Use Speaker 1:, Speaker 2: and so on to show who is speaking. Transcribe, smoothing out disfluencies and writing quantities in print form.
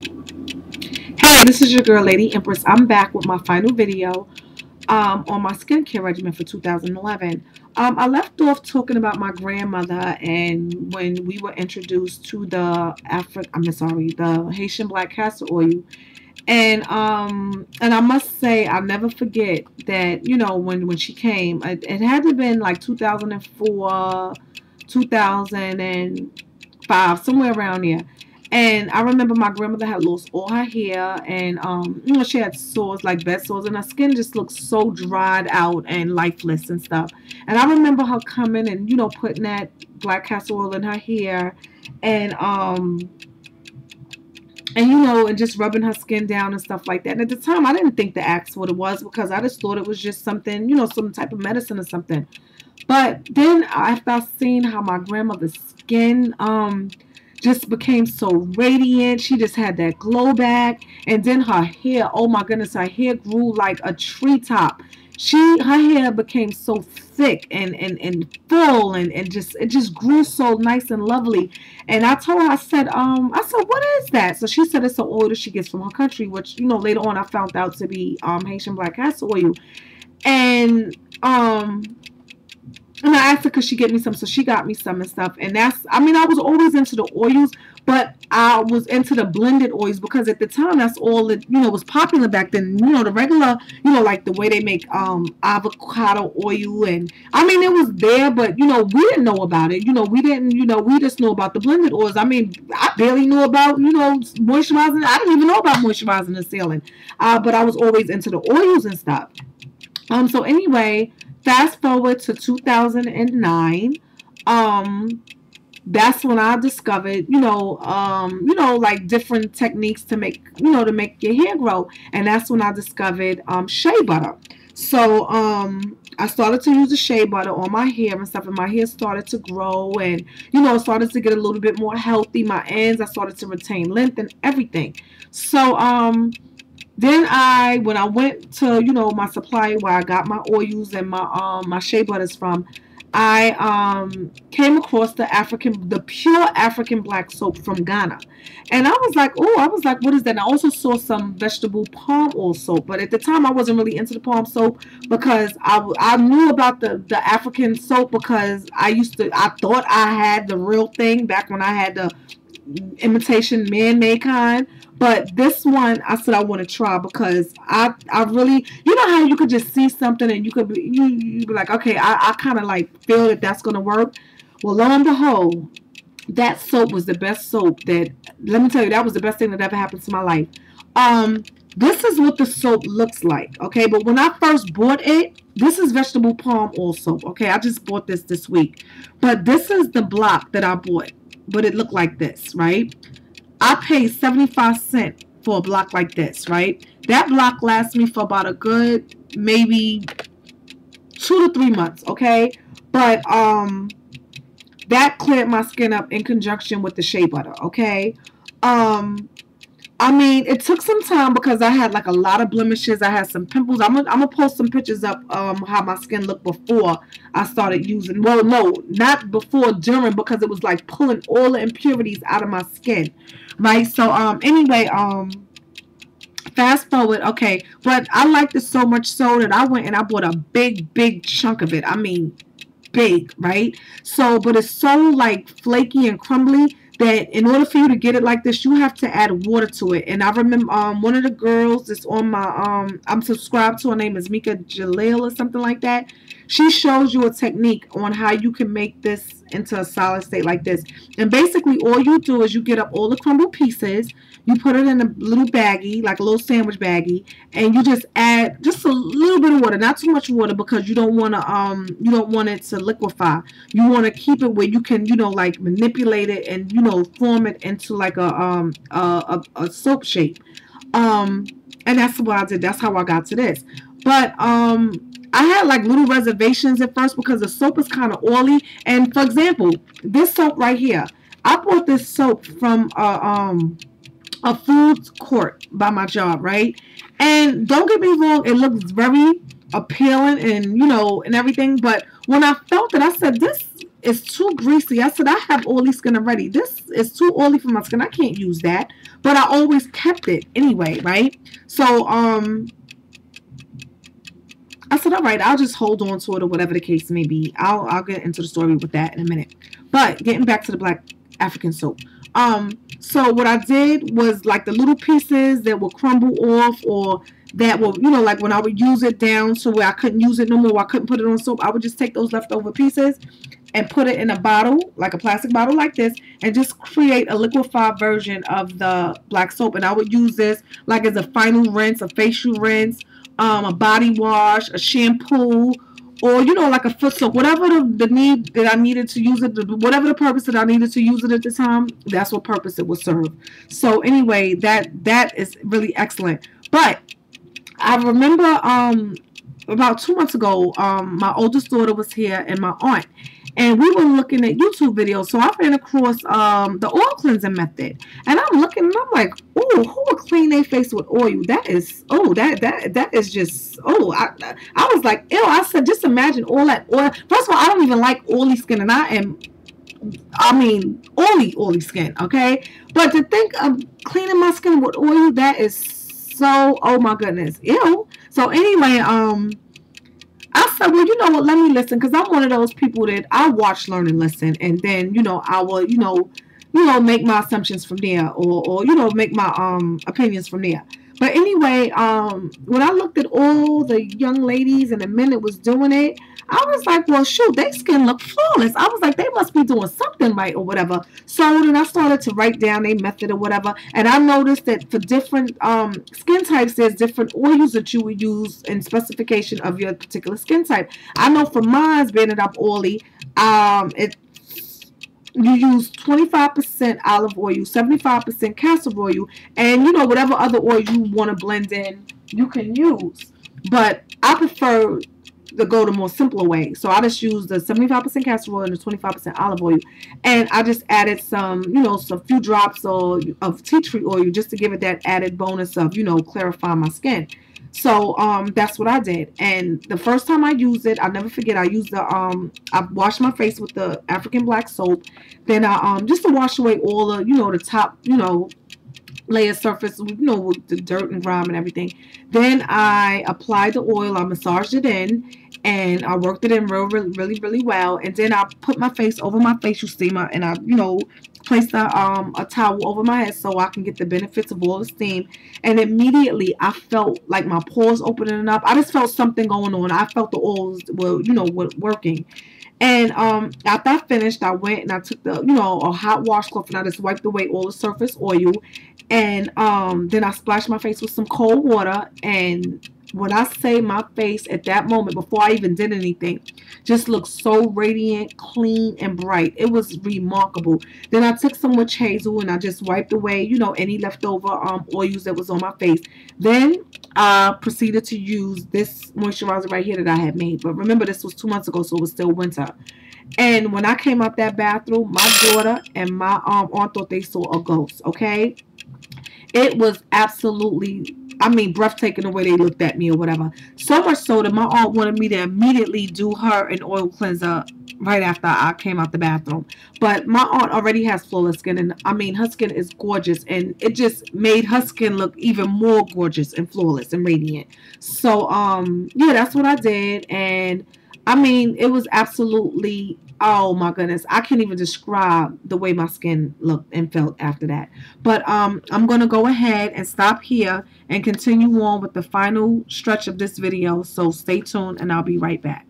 Speaker 1: Hey, this is your girl, Lady Empress. I'm back with my final video on my skincare regimen for 2011. I left off talking about my grandmother and when we were introduced to the Haitian black castor oil. And I must say, I'll never forget that, when she came, it had to have been like 2004, 2005, somewhere around there. And I remember my grandmother had lost all her hair, and she had sores, like bed sores, and her skin just looked so dried out and lifeless and stuff. And I remember her coming and putting that black castor oil in her hair, and and just rubbing her skin down and stuff like that. And at the time, I didn't think to ask what it was because I just thought it was just something, some type of medicine or something. But then after I seen how my grandmother's skin just became so radiant, she just had that glow back, and then her hair, oh my goodness, her hair grew like a treetop. Her hair became so thick and full, and just it just grew so nice and lovely. And I told her, I said, what is that? So she said it's an oil that she gets from her country, which later on I found out to be Haitian black castor oil. And and I asked her, could she get me some? So she got me some and stuff. And I was always into the oils, but I was into the blended oils because at the time, that's all that, was popular back then. The regular, like the way they make avocado oil. And it was there, but, we didn't know about it. We didn't, we just knew about the blended oils. I barely knew about, moisturizing. I didn't even know about moisturizing and sealing. But I was always into the oils and stuff. So anyway, fast forward to 2009. That's when I discovered, like different techniques to make, to make your hair grow. And that's when I discovered shea butter. So I started to use the shea butter on my hair and stuff, and my hair started to grow, and it started to get a little bit more healthy. My ends, I started to retain length and everything. So then when I went to, my supplier where I got my oils and my shea butters from, I came across the pure African black soap from Ghana. And I was like, what is that? And I also saw some vegetable palm oil soap, but at the time I wasn't really into the palm soap because I knew about the African soap because I thought I had the real thing back when I had the imitation man-made kind. But this one, I said I want to try because I really, how you could just see something and you'd be like, okay, I kind of like feel that that's going to work. Well, lo and behold, that soap was the best soap let me tell you, that was the best thing that ever happened to my life. This is what the soap looks like, okay? But when I first bought it, this is vegetable palm oil soap, okay? I just bought this week. But this is the block that I bought, but it looked like this, right? I paid 75 cents for a block like this, right? That block lasts me for about a good maybe 2 to 3 months, okay? But that cleared my skin up in conjunction with the shea butter, okay? It took some time because I had like a lot of blemishes. I had some pimples. I'm gonna post some pictures up how my skin looked before I started using. Well, no, not before, during, because it was like pulling all the impurities out of my skin, right? So anyway, fast forward, okay. But I liked it so much so that I went and I bought a big chunk of it. Big, right? So, but it's so like flaky and crumbly that in order for you to get it like this, you have to add water to it. And I remember one of the girls that's on my I'm subscribed to, her name is Mika Jalil or something like that. She shows you a technique on how you can make this into a solid state like this. And basically all you do is you get up all the crumbled pieces, you put it in a little baggie, like a little sandwich baggie, and you just add just a little bit of water, not too much water because you don't want it to liquefy. You want to keep it where you can, like manipulate it and form it into like a soap shape. And that's what I did. That's how I got to this. But I had like little reservations at first because the soap is kind of oily. And for example, this soap right here, I bought this soap from a food court by my job, right? And don't get me wrong, it looks very appealing and and everything. But when I felt it, I said, this is too greasy. I said, I have oily skin already. This is too oily for my skin. I can't use that. But I always kept it anyway, right? So, I said, all right, I'll just hold on to it or whatever the case may be. I'll get into the story with that in a minute. But getting back to the black African soap. So what I did was like the little pieces that will crumble off, or that will, you know, like when I would use it down to where I couldn't use it no more, I couldn't put it on soap, I would just take those leftover pieces and put it in a bottle, like a plastic bottle like this, and just create a liquefied version of the black soap. And I would use this like as a final rinse, a facial rinse, a body wash, a shampoo, or, you know, like a foot soap, whatever the need that I needed to use it, whatever the purpose that I needed to use it at the time, that's what purpose it would serve. So anyway, that is really excellent. But I remember about 2 months ago, my oldest daughter was here and my aunt, and we were looking at YouTube videos. So I ran across the oil cleansing method, and I'm looking and I'm like, oh, who would clean their face with oil? That is, oh, that is just, oh, I was like, ew. I said, just imagine all that oil. First of all, I don't even like oily skin, and I mean, oily skin, okay? But to think of cleaning my skin with oil, that is so, oh my goodness, ew. So anyway, I said, well, you know what, let me listen, because I'm one of those people that I watch, learn, and listen, and then, you know, I will, you know, make my assumptions from there, or you know, make my opinions from there. But anyway, when I looked at all the young ladies and the men that was doing it, I was like, well, shoot, their skin looked flawless. I was like, they must be doing something right or whatever. So then I started to write down their method or whatever. And I noticed that for different skin types, there's different oils that you would use in specification of your particular skin type. I know for mine, being it up oily, you use 25% olive oil, 75% castor oil, and, you know, whatever other oil you want to blend in, you can use. But I prefer to go the more simpler way. So I just use the 75% castor oil and the 25% olive oil. And I just added some, you know, some few drops of tea tree oil just to give it that added bonus of, you know, clarifying my skin. So that's what I did. And the first time I used it, I'll never forget, I used the I washed my face with the African black soap. Then I just to wash away all the, you know, the top, you know, layer surface, you know, with the dirt and grime and everything. Then I applied the oil, I massaged it in, and I worked it in really well. And then I put my face over my facial steamer, and I, you know, placed a towel over my head so I can get the benefits of all the steam. And immediately I felt like my pores opening up. I just felt something going on. I felt the oils were, you know, were working. And after I finished, I went and I took the, you know, a hot washcloth, and I just wiped away all the surface oil. And then I splashed my face with some cold water. And when I say, my face at that moment, before I even did anything, just looked so radiant, clean, and bright. It was remarkable. Then I took some witch hazel and I just wiped away, you know, any leftover oils that was on my face. Then I proceeded to use this moisturizer right here that I had made. But remember, this was 2 months ago, so it was still winter. And when I came out that bathroom, my daughter and my aunt thought they saw a ghost, okay? It was absolutely, I mean, breathtaking the way they looked at me or whatever. So much so that my aunt wanted me to immediately do her an oil cleanser right after I came out the bathroom. But my aunt already has flawless skin, and I mean, her skin is gorgeous, and it just made her skin look even more gorgeous and flawless and radiant. So yeah, that's what I did. And I mean, it was absolutely, oh my goodness, I can't even describe the way my skin looked and felt after that. But I'm going to go ahead and stop here and continue on with the final stretch of this video. So stay tuned and I'll be right back.